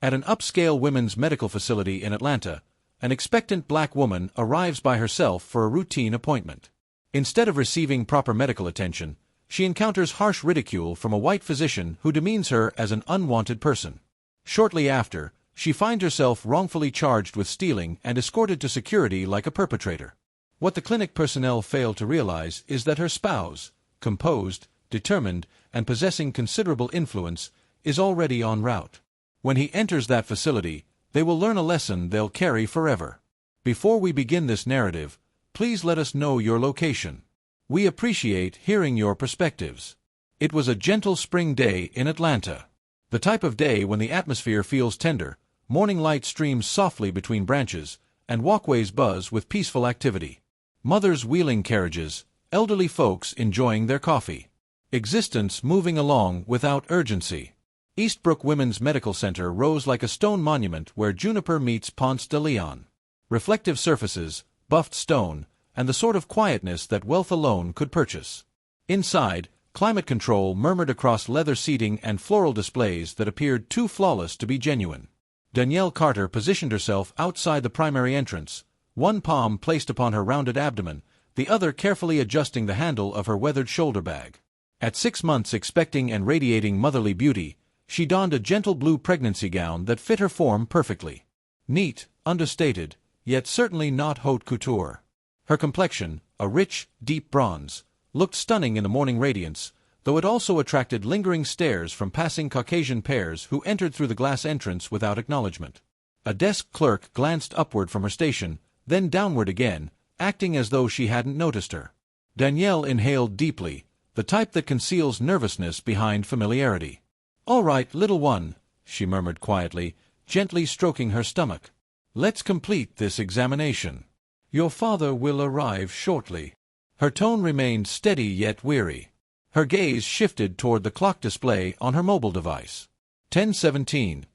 At an upscale women's medical facility in Atlanta, an expectant black woman arrives by herself for a routine appointment. Instead of receiving proper medical attention, she encounters harsh ridicule from a white physician who demeans her as an unwanted person. Shortly after, she finds herself wrongfully charged with stealing and escorted to security like a perpetrator. What the clinic personnel fail to realize is that her spouse, composed, determined, and possessing considerable influence, is already en route. When he enters that facility, they will learn a lesson they'll carry forever. Before we begin this narrative, please let us know your location. We appreciate hearing your perspectives. It was a gentle spring day in Atlanta. The type of day when the atmosphere feels tender, morning light streams softly between branches, and walkways buzz with peaceful activity. Mothers wheeling carriages, elderly folks enjoying their coffee. Existence moving along without urgency. Eastbrook Women's Medical Center rose like a stone monument where juniper meets Ponce de Leon. Reflective surfaces, buffed stone, and the sort of quietness that wealth alone could purchase. Inside, climate control murmured across leather seating and floral displays that appeared too flawless to be genuine. Danielle Carter positioned herself outside the primary entrance, one palm placed upon her rounded abdomen, the other carefully adjusting the handle of her weathered shoulder bag. At 6 months expecting and radiating motherly beauty, she donned a gentle blue pregnancy gown that fit her form perfectly. Neat, understated, yet certainly not haute couture. Her complexion, a rich, deep bronze, looked stunning in the morning radiance, though it also attracted lingering stares from passing Caucasian pairs who entered through the glass entrance without acknowledgement. A desk clerk glanced upward from her station, then downward again, acting as though she hadn't noticed her. Danielle inhaled deeply, the type that conceals nervousness behind familiarity. "All right, little one," she murmured quietly, gently stroking her stomach. "Let's complete this examination. Your father will arrive shortly." Her tone remained steady yet weary. Her gaze shifted toward the clock display on her mobile device. 10:17.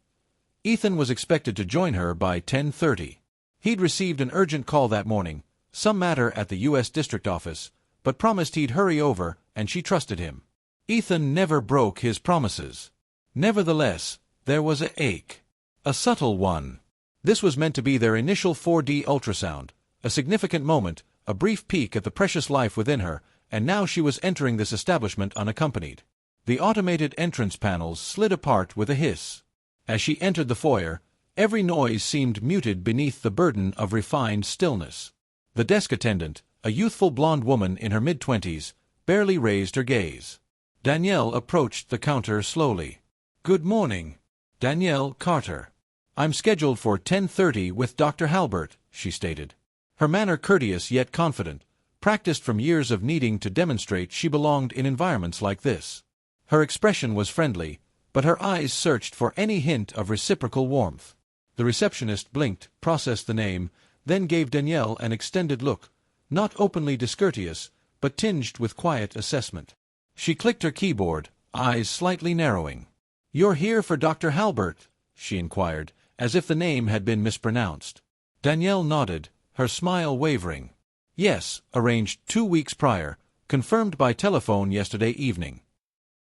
Ethan was expected to join her by 10:30. He'd received an urgent call that morning, some matter at the U.S. District Office, but promised he'd hurry over, and she trusted him. Ethan never broke his promises. Nevertheless, there was an ache. A subtle one. This was meant to be their initial 4D ultrasound, a significant moment, a brief peek at the precious life within her, and now she was entering this establishment unaccompanied. The automated entrance panels slid apart with a hiss. As she entered the foyer, every noise seemed muted beneath the burden of refined stillness. The desk attendant, a youthful blonde woman in her mid-20s, barely raised her gaze. Danielle approached the counter slowly. "Good morning, Danielle Carter. I'm scheduled for 10:30 with Dr. Halbert," she stated. Her manner courteous yet confident, practiced from years of needing to demonstrate she belonged in environments like this. Her expression was friendly, but her eyes searched for any hint of reciprocal warmth. The receptionist blinked, processed the name, then gave Danielle an extended look, not openly discourteous, but tinged with quiet assessment. She clicked her keyboard, eyes slightly narrowing. "You're here for Dr. Halbert?" she inquired, as if the name had been mispronounced. Danielle nodded, her smile wavering. "Yes, arranged 2 weeks prior, confirmed by telephone yesterday evening."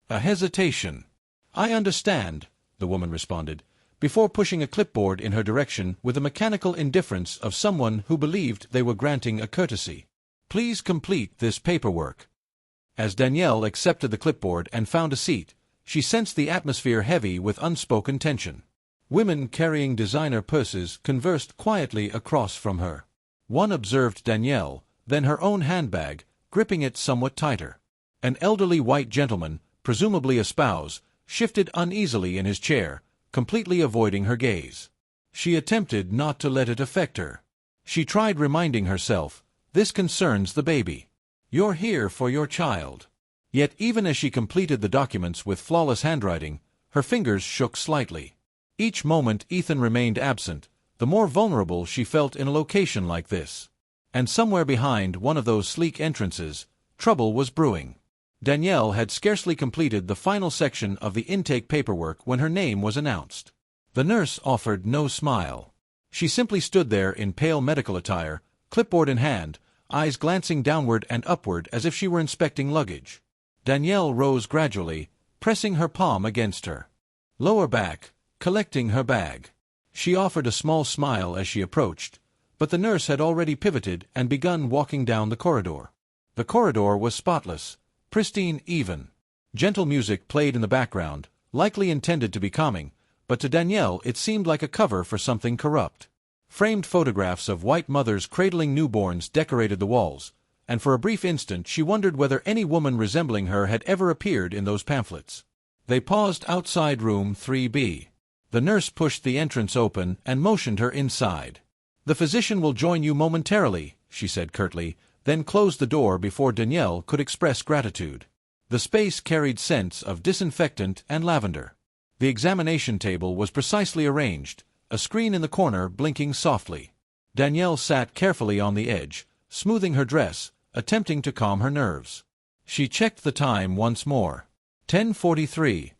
A hesitation. "I understand," the woman responded, before pushing a clipboard in her direction with the mechanical indifference of someone who believed they were granting a courtesy. "Please complete this paperwork." As Danielle accepted the clipboard and found a seat, she sensed the atmosphere heavy with unspoken tension. Women carrying designer purses conversed quietly across from her. One observed Danielle, then her own handbag, gripping it somewhat tighter. An elderly white gentleman, presumably a spouse, shifted uneasily in his chair, completely avoiding her gaze. She attempted not to let it affect her. She tried reminding herself, "This concerns the baby. You're here for your child." Yet even as she completed the documents with flawless handwriting, her fingers shook slightly. Each moment Ethan remained absent, the more vulnerable she felt in a location like this. And somewhere behind one of those sleek entrances, trouble was brewing. Danielle had scarcely completed the final section of the intake paperwork when her name was announced. The nurse offered no smile. She simply stood there in pale medical attire, clipboard in hand, eyes glancing downward and upward as if she were inspecting luggage. Danielle rose gradually, pressing her palm against her lower back, collecting her bag. She offered a small smile as she approached, but the nurse had already pivoted and begun walking down the corridor. The corridor was spotless, pristine, even. Gentle music played in the background, likely intended to be calming, but to Danielle it seemed like a cover for something corrupt. Framed photographs of white mothers cradling newborns decorated the walls, and for a brief instant she wondered whether any woman resembling her had ever appeared in those pamphlets. They paused outside room 3B. The nurse pushed the entrance open and motioned her inside. "The physician will join you momentarily," she said curtly, then closed the door before Danielle could express gratitude. The space carried scents of disinfectant and lavender. The examination table was precisely arranged, a screen in the corner blinking softly. Danielle sat carefully on the edge, smoothing her dress, attempting to calm her nerves. She checked the time once more. 10:43.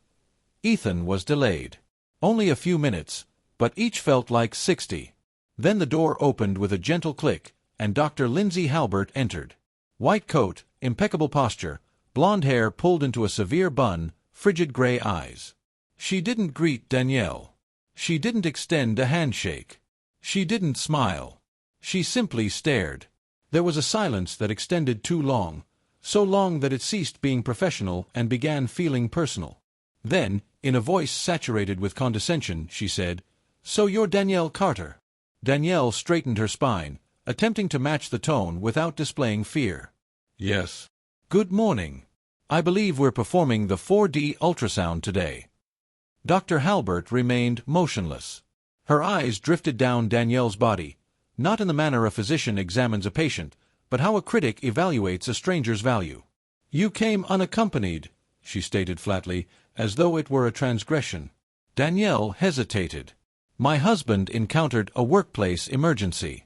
Ethan was delayed. Only a few minutes, but each felt like 60. Then the door opened with a gentle click, and Dr. Lindsay Halbert entered. White coat, impeccable posture, blonde hair pulled into a severe bun, frigid gray eyes. She didn't greet Danielle. She didn't extend a handshake. She didn't smile. She simply stared. There was a silence that extended too long, so long that it ceased being professional and began feeling personal. Then, in a voice saturated with condescension, she said, "So you're Danielle Carter." Danielle straightened her spine, attempting to match the tone without displaying fear. "Yes." "Good morning. I believe we're performing the 4D ultrasound today." Dr. Halbert remained motionless. Her eyes drifted down Danielle's body, not in the manner a physician examines a patient, but how a critic evaluates a stranger's value. "You came unaccompanied," she stated flatly, as though it were a transgression. Danielle hesitated. "My husband encountered a workplace emergency.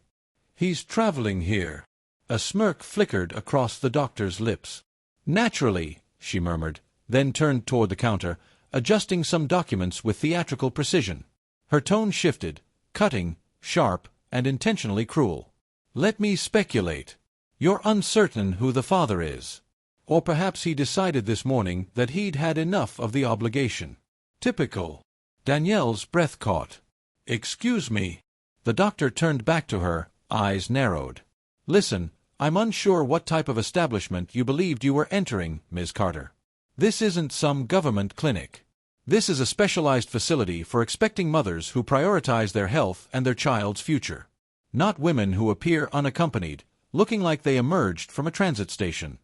He's traveling here." A smirk flickered across the doctor's lips. "Naturally," she murmured, then turned toward the counter, adjusting some documents with theatrical precision. Her tone shifted, cutting, sharp, and intentionally cruel. "Let me speculate. You're uncertain who the father is. Or perhaps he decided this morning that he'd had enough of the obligation." "Typical." Danielle's breath caught. "Excuse me." The doctor turned back to her, eyes narrowed. "Listen, I'm unsure what type of establishment you believed you were entering, Ms. Carter. This isn't some government clinic. This is a specialized facility for expecting mothers who prioritize their health and their child's future. Not women who appear unaccompanied, looking like they emerged from a transit station."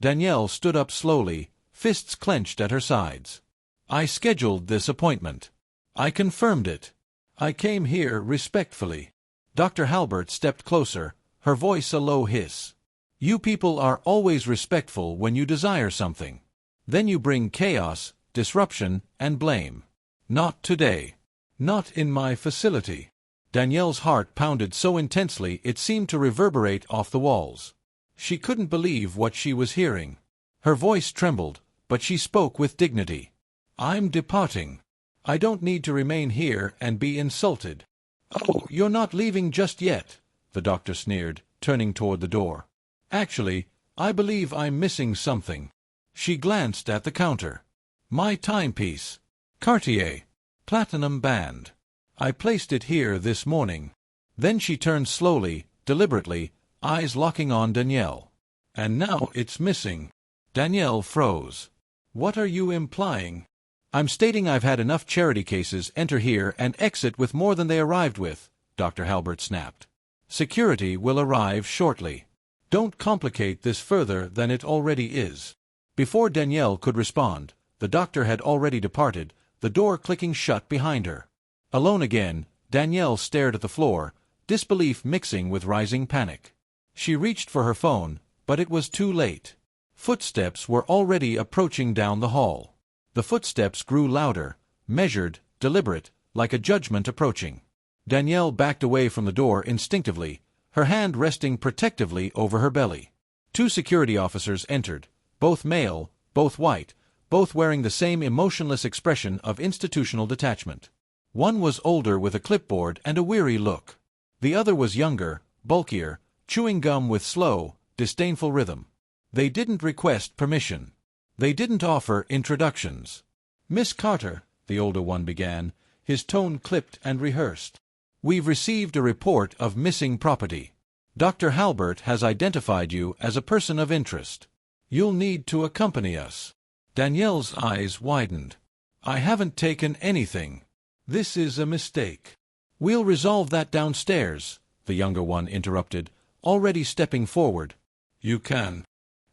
Danielle stood up slowly, fists clenched at her sides. "I scheduled this appointment. I confirmed it. I came here respectfully." Dr. Halbert stepped closer, her voice a low hiss. "You people are always respectful when you desire something. Then you bring chaos, disruption, and blame. Not today. Not in my facility." Danielle's heart pounded so intensely it seemed to reverberate off the walls. She couldn't believe what she was hearing. Her voice trembled, but she spoke with dignity. "I'm departing. I don't need to remain here and be insulted." "Oh, you're not leaving just yet," the doctor sneered, turning toward the door. "Actually, I believe I'm missing something." She glanced at the counter. "My timepiece. Cartier. Platinum band. I placed it here this morning." Then she turned slowly, deliberately, eyes locking on Danielle. "And now it's missing." Danielle froze. "What are you implying?" "I'm stating I've had enough charity cases enter here and exit with more than they arrived with," Dr. Halbert snapped. "Security will arrive shortly. Don't complicate this further than it already is." Before Danielle could respond, the doctor had already departed, the door clicking shut behind her. Alone again, Danielle stared at the floor, disbelief mixing with rising panic. She reached for her phone, but it was too late. Footsteps were already approaching down the hall. The footsteps grew louder, measured, deliberate, like a judgment approaching. Danielle backed away from the door instinctively, her hand resting protectively over her belly. 2 security officers entered, both male, both white, both wearing the same emotionless expression of institutional detachment. One was older with a clipboard and a weary look. The other was younger, bulkier, chewing gum with slow, disdainful rhythm. They didn't request permission. They didn't offer introductions. "Miss Carter," the older one began, his tone clipped and rehearsed. "We've received a report of missing property. Dr. Halbert has identified you as a person of interest. You'll need to accompany us." Danielle's eyes widened. "I haven't taken anything. This is a mistake." "We'll resolve that downstairs," the younger one interrupted, already stepping forward. "You can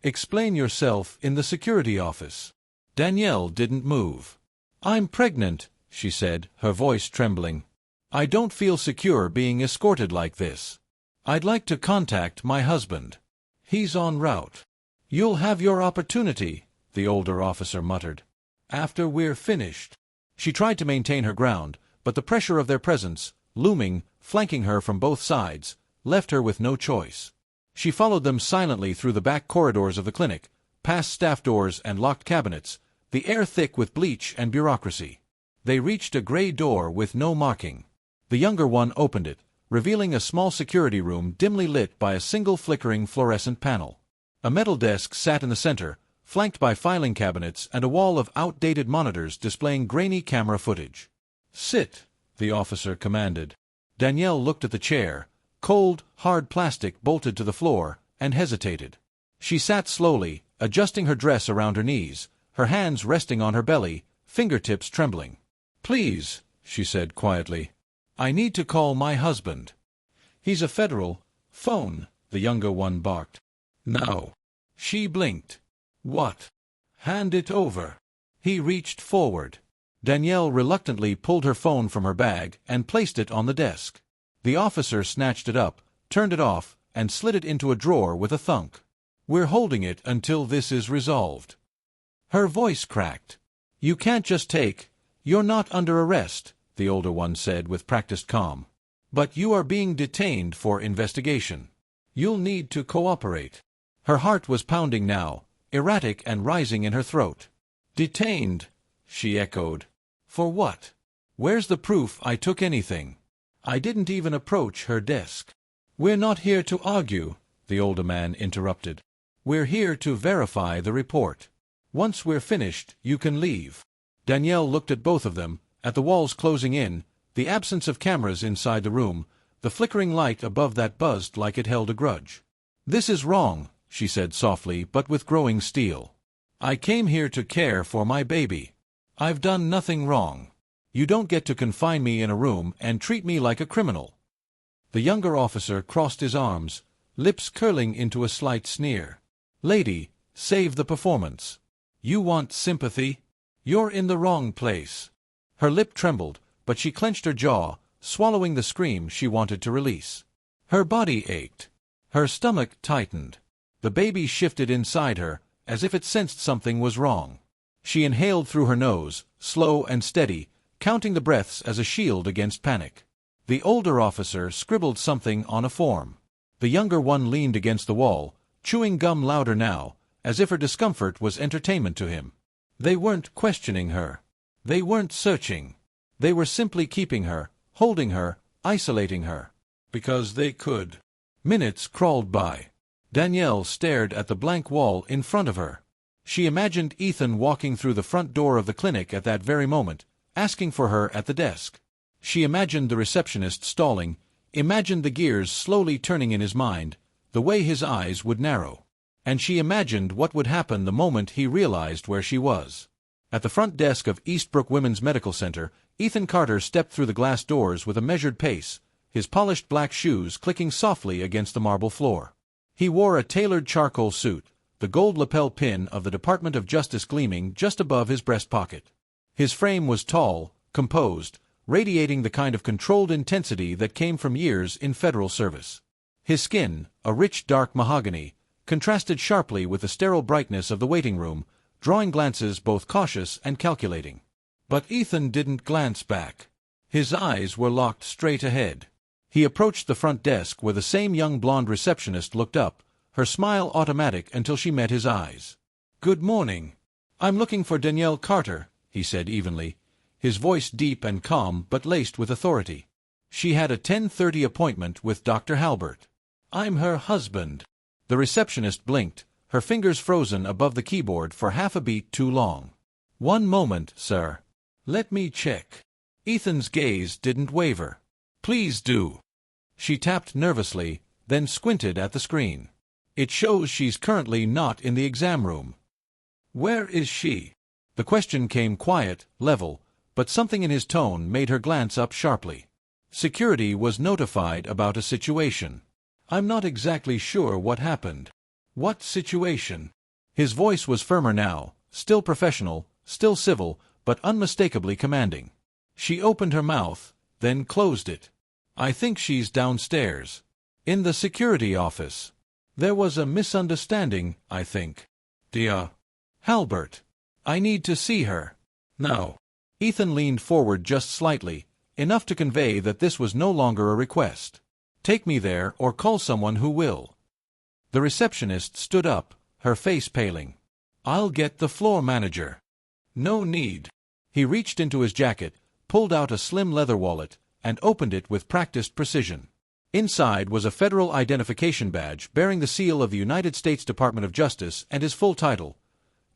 explain yourself in the security office." Danielle didn't move. "I'm pregnant," she said, her voice trembling. "I don't feel secure being escorted like this. I'd like to contact my husband. He's en route." "You'll have your opportunity," the older officer muttered. "After we're finished." She tried to maintain her ground, but the pressure of their presence, looming, flanking her from both sides, left her with no choice. She followed them silently through the back corridors of the clinic, past staff doors and locked cabinets, the air thick with bleach and bureaucracy. They reached a gray door with no marking. The younger one opened it, revealing a small security room dimly lit by a single flickering fluorescent panel. A metal desk sat in the center, flanked by filing cabinets and a wall of outdated monitors displaying grainy camera footage. "Sit," the officer commanded. Danielle looked at the chair, cold, hard plastic bolted to the floor, and hesitated. She sat slowly, adjusting her dress around her knees, her hands resting on her belly, fingertips trembling. "Please," she said quietly. "I need to call my husband." "He's a federal phone," the younger one barked. "Now." She blinked. "What?" "Hand it over." He reached forward. Danielle reluctantly pulled her phone from her bag and placed it on the desk. The officer snatched it up, turned it off, and slid it into a drawer with a thunk. "We're holding it until this is resolved." Her voice cracked. "You can't just take— You're not under arrest," the older one said with practiced calm. "But you are being detained for investigation. You'll need to cooperate." Her heart was pounding now, erratic and rising in her throat. "Detained," she echoed. "For what? Where's the proof I took anything? I didn't even approach her desk." "We're not here to argue," the older man interrupted. "We're here to verify the report. Once we're finished, you can leave." Danielle looked at both of them, at the walls closing in, the absence of cameras inside the room, the flickering light above that buzzed like it held a grudge. "This is wrong," she said softly but with growing steel. "I came here to care for my baby. I've done nothing wrong. You don't get to confine me in a room and treat me like a criminal." The younger officer crossed his arms, lips curling into a slight sneer. "Lady, save the performance. You want sympathy? You're in the wrong place." Her lip trembled, but she clenched her jaw, swallowing the scream she wanted to release. Her body ached. Her stomach tightened. The baby shifted inside her, as if it sensed something was wrong. She inhaled through her nose, slow and steady, counting the breaths as a shield against panic. The older officer scribbled something on a form. The younger one leaned against the wall, chewing gum louder now, as if her discomfort was entertainment to him. They weren't questioning her. They weren't searching. They were simply keeping her, holding her, isolating her. Because they could. Minutes crawled by. Danielle stared at the blank wall in front of her. She imagined Ethan walking through the front door of the clinic at that very moment, asking for her at the desk. She imagined the receptionist stalling, imagined the gears slowly turning in his mind, the way his eyes would narrow. And she imagined what would happen the moment he realized where she was. At the front desk of Eastbrook Women's Medical Center, Ethan Carter stepped through the glass doors with a measured pace, his polished black shoes clicking softly against the marble floor. He wore a tailored charcoal suit, the gold lapel pin of the Department of Justice gleaming just above his breast pocket. His frame was tall, composed, radiating the kind of controlled intensity that came from years in federal service. His skin, a rich dark mahogany, contrasted sharply with the sterile brightness of the waiting room, drawing glances both cautious and calculating. But Ethan didn't glance back. His eyes were locked straight ahead. He approached the front desk where the same young blonde receptionist looked up, her smile automatic until she met his eyes. "Good morning. I'm looking for Danielle Carter," he said evenly, his voice deep and calm but laced with authority. "She had a 10:30 appointment with Dr. Halbert. I'm her husband." The receptionist blinked, her fingers frozen above the keyboard for half a beat too long. "One moment, sir. Let me check." Ethan's gaze didn't waver. "Please do." She tapped nervously, then squinted at the screen. "It shows she's currently not in the exam room." "Where is she?" The question came quiet, level, but something in his tone made her glance up sharply. "Security was notified about a situation. I'm not exactly sure what happened." "What situation?" His voice was firmer now, still professional, still civil, but unmistakably commanding. She opened her mouth, then closed it. "I think she's downstairs. In the security office. There was a misunderstanding, I think." "Dear Halbert, I need to see her. Now." Ethan leaned forward just slightly, enough to convey that this was no longer a request. "Take me there or call someone who will." The receptionist stood up, her face paling. "I'll get the floor manager." "No need." He reached into his jacket, pulled out a slim leather wallet, and opened it with practiced precision. Inside was a federal identification badge bearing the seal of the United States Department of Justice and his full title,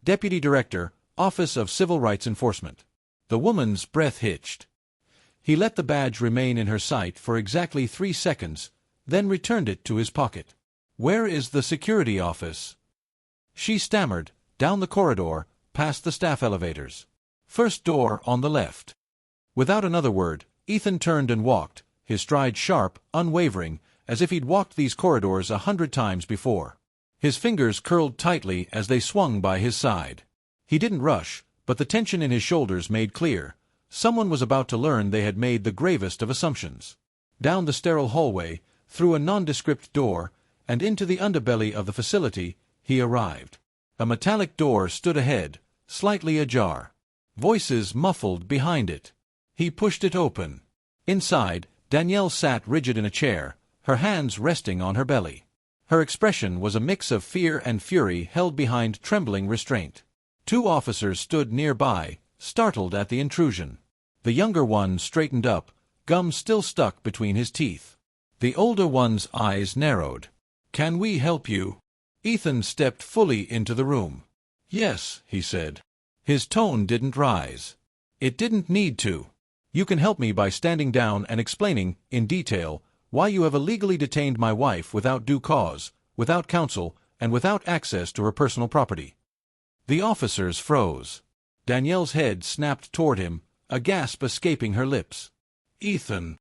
Deputy Director, Office of Civil Rights Enforcement. The woman's breath hitched. He let the badge remain in her sight for exactly 3 seconds, then returned it to his pocket. "Where is the security office?" She stammered, "Down the corridor, past the staff elevators. First door on the left." Without another word, Ethan turned and walked, his stride sharp, unwavering, as if he'd walked these corridors 100 times before. His fingers curled tightly as they swung by his side. He didn't rush, but the tension in his shoulders made clear. Someone was about to learn they had made the gravest of assumptions. Down the sterile hallway, through a nondescript door, and into the underbelly of the facility, he arrived. A metallic door stood ahead, slightly ajar. Voices muffled behind it. He pushed it open. Inside, Danielle sat rigid in a chair, her hands resting on her belly. Her expression was a mix of fear and fury held behind trembling restraint. 2 officers stood nearby, startled at the intrusion. The younger one straightened up, gum still stuck between his teeth. The older one's eyes narrowed. "Can we help you?" Ethan stepped fully into the room. "Yes," he said. His tone didn't rise. "It didn't need to. You can help me by standing down and explaining, in detail, why you have illegally detained my wife without due cause, without counsel, and without access to her personal property." The officers froze. Danielle's head snapped toward him, a gasp escaping her lips. "Ethan."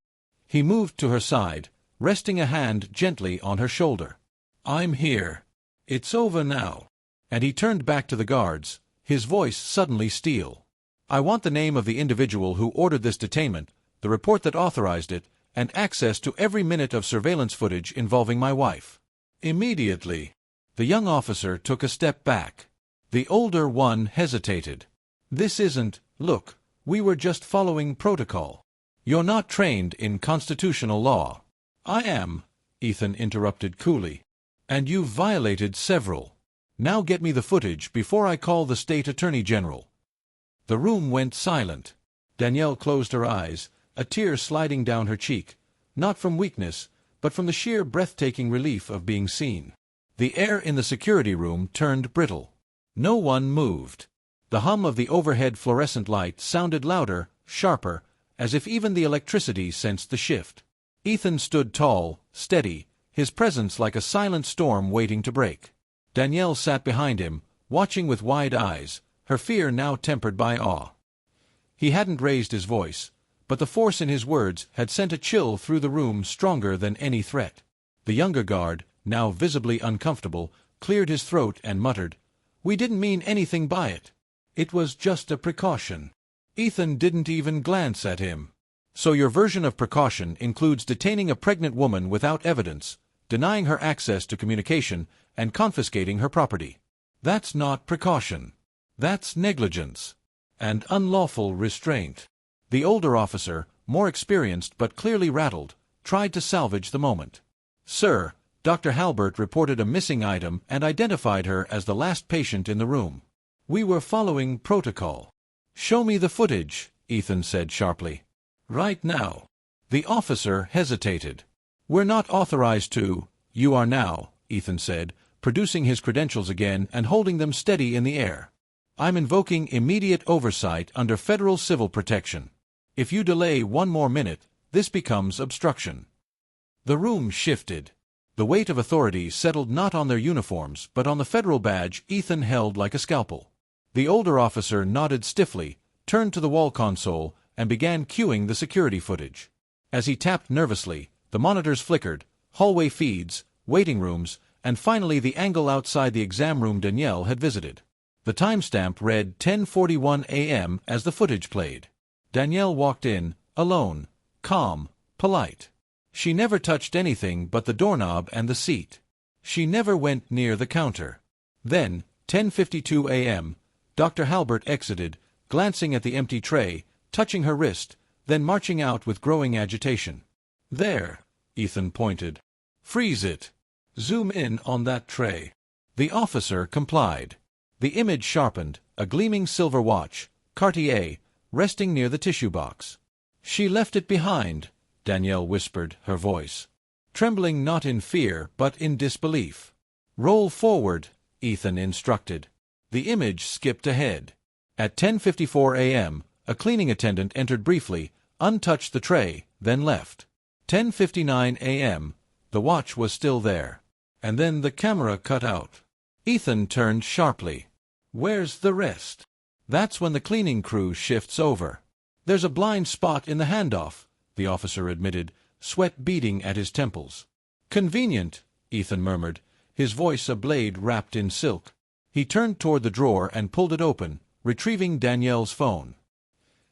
He moved to her side, resting a hand gently on her shoulder. "I'm here. It's over now." And he turned back to the guards, his voice suddenly steel. "I want the name of the individual who ordered this detainment, the report that authorized it, and access to every minute of surveillance footage involving my wife. Immediately." The young officer took a step back. The older one hesitated. "This isn't, look, we were just following protocol. You're not trained in constitutional law." "I am," Ethan interrupted coolly. "And you've violated several. Now get me the footage before I call the state attorney general." The room went silent. Danielle closed her eyes, a tear sliding down her cheek, not from weakness, but from the sheer breathtaking relief of being seen. The air in the security room turned brittle. No one moved. The hum of the overhead fluorescent light sounded louder, sharper, as if even the electricity sensed the shift. Ethan stood tall, steady, his presence like a silent storm waiting to break. Danielle sat behind him, watching with wide eyes, her fear now tempered by awe. He hadn't raised his voice, but the force in his words had sent a chill through the room stronger than any threat. The younger guard, now visibly uncomfortable, cleared his throat and muttered, "We didn't mean anything by it. It was just a precaution." Ethan didn't even glance at him. "So your version of precaution includes detaining a pregnant woman without evidence, denying her access to communication, and confiscating her property. That's not precaution. That's negligence. And unlawful restraint." The older officer, more experienced but clearly rattled, tried to salvage the moment. "Sir, Dr. Halbert reported a missing item and identified her as the last patient in the room. We were following protocol." "Show me the footage," Ethan said sharply. "Right now." The officer hesitated. "We're not authorized to—" "You are now," Ethan said, producing his credentials again and holding them steady in the air. "I'm invoking immediate oversight under federal civil protection." If you delay one more minute, this becomes obstruction. The room shifted. The weight of authority settled not on their uniforms but on the federal badge Ethan held like a scalpel. The older officer nodded stiffly, turned to the wall console, and began cueing the security footage. As he tapped nervously, the monitors flickered, hallway feeds, waiting rooms, and finally the angle outside the exam room Danielle had visited. The timestamp read 10:41 a.m. as the footage played. Danielle walked in, alone, calm, polite. She never touched anything but the doorknob and the seat. She never went near the counter. Then, 10:52 a.m., Dr. Halbert exited, glancing at the empty tray, touching her wrist, then marching out with growing agitation. "There," Ethan pointed. "Freeze it. Zoom in on that tray." The officer complied. The image sharpened, a gleaming silver watch, Cartier, resting near the tissue box. "She left it behind," Danielle whispered, her voice trembling not in fear but in disbelief. "Roll forward," Ethan instructed. The image skipped ahead. At 10:54 a.m., a cleaning attendant entered briefly, untouched the tray, then left. 10:59 a.m., the watch was still there. And then the camera cut out. Ethan turned sharply. "Where's the rest?" "That's when the cleaning crew shifts over. There's a blind spot in the handoff," the officer admitted, sweat beading at his temples. "Convenient," Ethan murmured, his voice a blade wrapped in silk. He turned toward the drawer and pulled it open, retrieving Danielle's phone.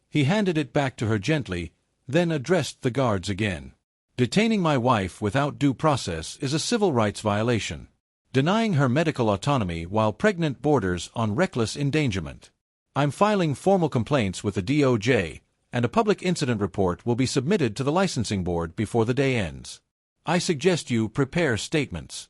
He handed it back to her gently, then addressed the guards again. "Detaining my wife without due process is a civil rights violation. Denying her medical autonomy while pregnant borders on reckless endangerment. I'm filing formal complaints with the DOJ, and a public incident report will be submitted to the licensing board before the day ends. I suggest you prepare statements."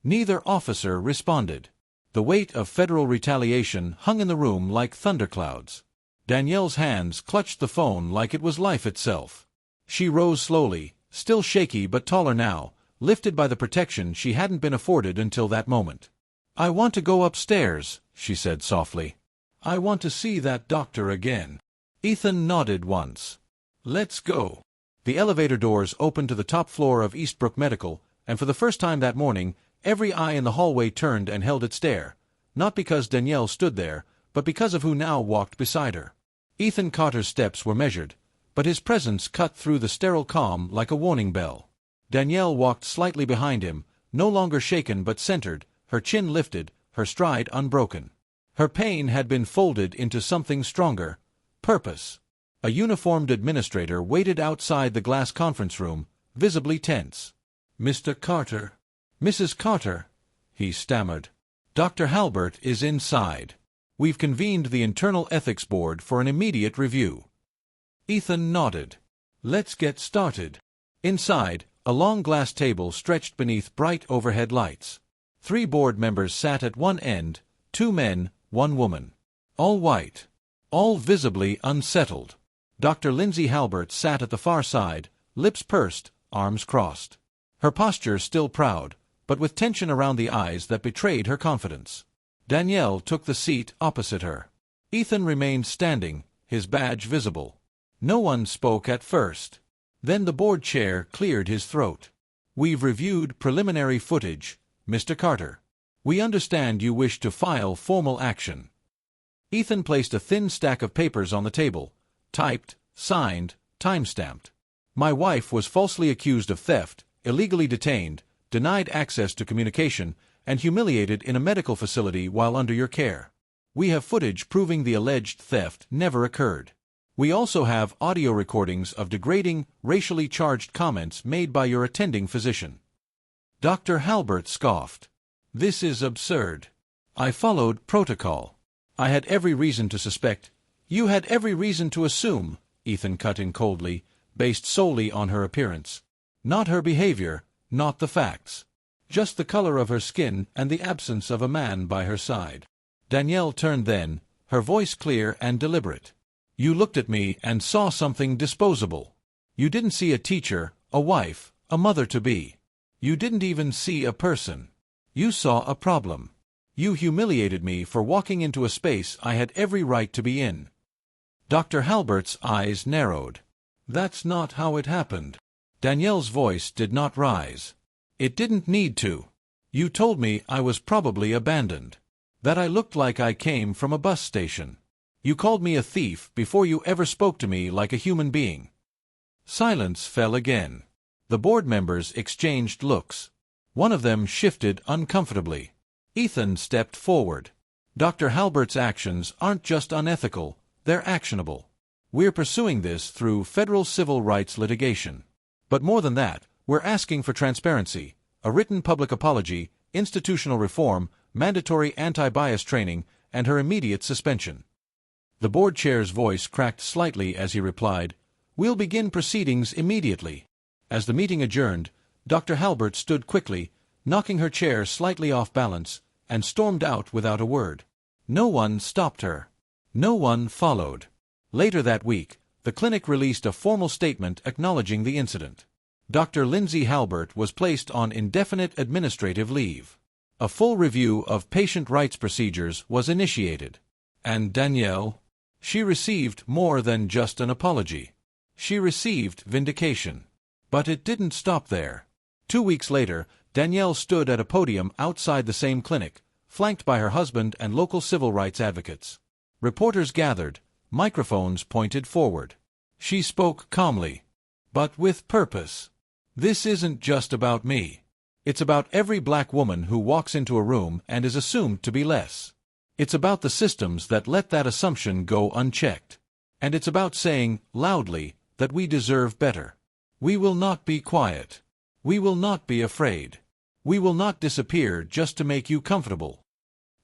Neither officer responded. The weight of federal retaliation hung in the room like thunderclouds. Danielle's hands clutched the phone like it was life itself. She rose slowly, still shaky but taller now, lifted by the protection she hadn't been afforded until that moment. "I want to go upstairs," she said softly. "I want to see that doctor again." Ethan nodded once. "Let's go." The elevator doors opened to the top floor of Eastbrook Medical, and for the first time that morning, every eye in the hallway turned and held its stare, not because Danielle stood there, but because of who now walked beside her. Ethan Carter's steps were measured, but his presence cut through the sterile calm like a warning bell. Danielle walked slightly behind him, no longer shaken but centered, her chin lifted, her stride unbroken. Her pain had been folded into something stronger. Purpose. A uniformed administrator waited outside the glass conference room, visibly tense. "Mr. Carter." "Mrs. Carter," he stammered. "Dr. Halbert is inside. We've convened the Internal Ethics Board for an immediate review." Ethan nodded. "Let's get started." Inside, a long glass table stretched beneath bright overhead lights. 3 board members sat at one end, 2 men, 1 woman. All white. All visibly unsettled. Dr. Lindsay Halbert sat at the far side, lips pursed, arms crossed. Her posture still proud, but with tension around the eyes that betrayed her confidence. Danielle took the seat opposite her. Ethan remained standing, his badge visible. No one spoke at first. Then the board chair cleared his throat. "We've reviewed preliminary footage, Mr. Carter. We understand you wish to file formal action." Ethan placed a thin stack of papers on the table, typed, signed, time-stamped. "My wife was falsely accused of theft, illegally detained, denied access to communication, and humiliated in a medical facility while under your care. We have footage proving the alleged theft never occurred. We also have audio recordings of degrading, racially charged comments made by your attending physician." Dr. Halbert scoffed. "This is absurd. I followed protocol. I had every reason to suspect." "You had every reason to assume," Ethan cut in coldly, based solely on her appearance. "Not her behavior, not the facts. Just the color of her skin and the absence of a man by her side." Danielle turned then, her voice clear and deliberate. "You looked at me and saw something disposable. You didn't see a teacher, a wife, a mother-to-be. You didn't even see a person. You saw a problem. You humiliated me for walking into a space I had every right to be in." Dr. Halbert's eyes narrowed. That's not how it happened. Danielle's voice did not rise. It didn't need to. You told me I was probably abandoned. That I looked like I came from a bus station. You called me a thief before you ever spoke to me like a human being. Silence fell again. The board members exchanged looks. One of them shifted uncomfortably. Ethan stepped forward. Dr. Halbert's actions aren't just unethical, they're actionable. We're pursuing this through federal civil rights litigation. But more than that, we're asking for transparency, a written public apology, institutional reform, mandatory anti-bias training, and her immediate suspension. The board chair's voice cracked slightly as he replied, "We'll begin proceedings immediately." As the meeting adjourned, Dr. Halbert stood quickly, knocking her chair slightly off balance, and stormed out without a word. No one stopped her. No one followed. Later that week, the clinic released a formal statement acknowledging the incident. Dr. Lindsay Halbert was placed on indefinite administrative leave. A full review of patient rights procedures was initiated. And Danielle? She received more than just an apology. She received vindication. But it didn't stop there. 2 weeks later, Danielle stood at a podium outside the same clinic, flanked by her husband and local civil rights advocates. Reporters gathered, microphones pointed forward. She spoke calmly, but with purpose. This isn't just about me. It's about every black woman who walks into a room and is assumed to be less. It's about the systems that let that assumption go unchecked. And it's about saying, loudly, that we deserve better. We will not be quiet. We will not be afraid. We will not disappear just to make you comfortable.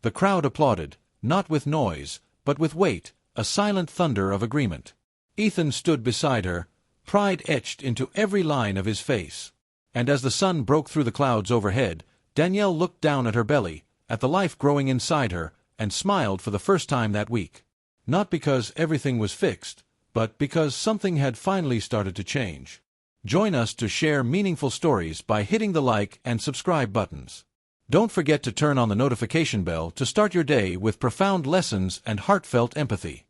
The crowd applauded, not with noise, but with weight, a silent thunder of agreement. Ethan stood beside her, pride etched into every line of his face. And as the sun broke through the clouds overhead, Danielle looked down at her belly, at the life growing inside her, and smiled for the first time that week. Not because everything was fixed, but because something had finally started to change. Join us to share meaningful stories by hitting the like and subscribe buttons. Don't forget to turn on the notification bell to start your day with profound lessons and heartfelt empathy.